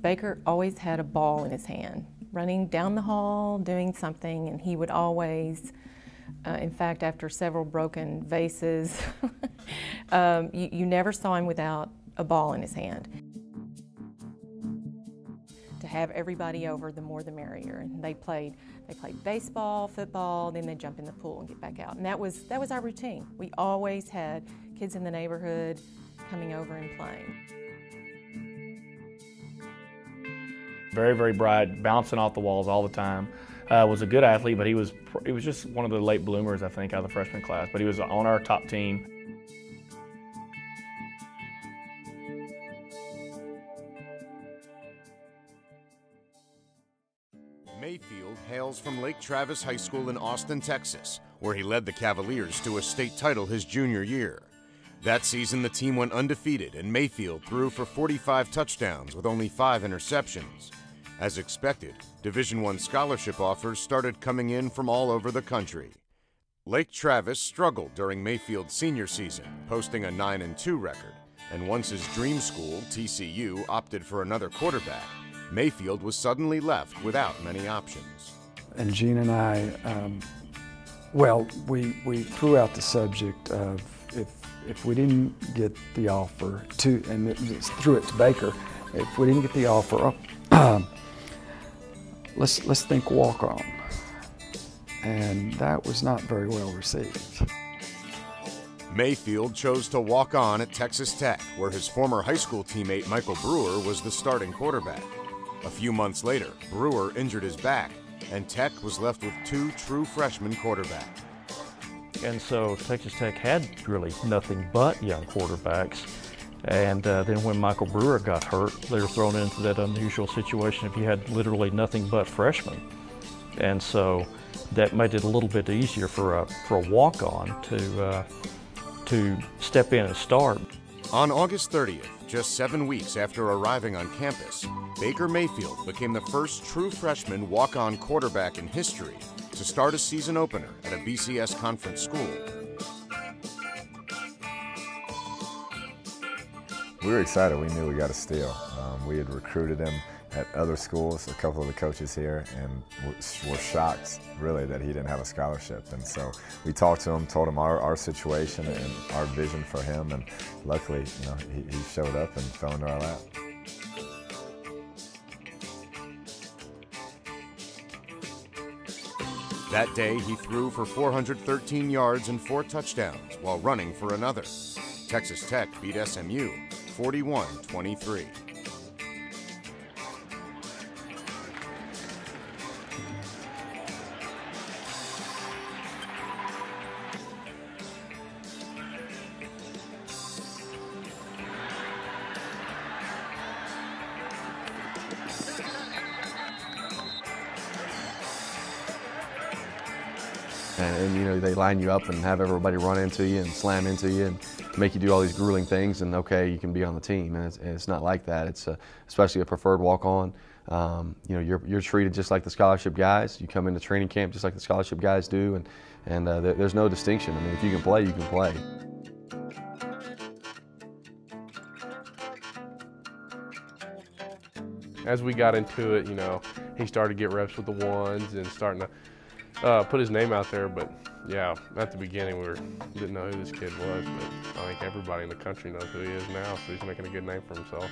Baker always had a ball in his hand, running down the hall, doing something, and he would always, in fact, after several broken vases, you never saw him without a ball in his hand. To have everybody over, the more the merrier. And they played baseball, football, then they'd jump in the pool and get back out. And that was our routine. We always had kids in the neighborhood coming over and playing. Very, very bright, bouncing off the walls all the time. Was a good athlete, but he was just one of the late bloomers, I think, out of the freshman class. But he was on our top team. Mayfield hails from Lake Travis High School in Austin, Texas, where he led the Cavaliers to a state title his junior year. That season, the team went undefeated, and Mayfield threw for 45 touchdowns with only 5 interceptions. As expected, Division I scholarship offers started coming in from all over the country. Lake Travis struggled during Mayfield's senior season, posting a 9-2 record, and once his dream school, TCU, opted for another quarterback, Mayfield was suddenly left without many options. And Gene and I, we threw out the subject of if we didn't get the offer to, and threw it to Baker, if we didn't get the offer, let's think walk-on. And that was not very well received. Mayfield chose to walk on at Texas Tech, where his former high school teammate Michael Brewer was the starting quarterback. A few months later, Brewer injured his back, and Tech was left with 2 true freshman quarterbacks. And so Texas Tech had really nothing but young quarterbacks. And then when Michael Brewer got hurt, they were thrown into that unusual situation if you had literally nothing but freshmen. And so that made it a little bit easier for a walk-on to step in and start. On August 30th, just 7 weeks after arriving on campus, Baker Mayfield became the first true freshman walk-on quarterback in history to start a season opener at a BCS conference school. We were excited. We knew we got a steal. We had recruited him at other schools, a couple of the coaches here, and were shocked, really, that he didn't have a scholarship. And so we talked to him, told him our situation and our vision for him, and luckily, he showed up and fell into our lap. That day, he threw for 413 yards and 4 touchdowns while running for another. Texas Tech beat SMU 41-23. And they line you up and have everybody run into you and slam into you and make you do all these grueling things, and okay, you can be on the team. And it's not like that. It's especially a preferred walk-on. You're treated just like the scholarship guys. You come into training camp just like the scholarship guys do, and there's no distinction. I mean, if you can play, you can play. As we got into it, he started to get reps with the ones and starting to put his name out there. But yeah, at the beginning we didn't know who this kid was, but I think everybody in the country knows who he is now, so he's making a good name for himself.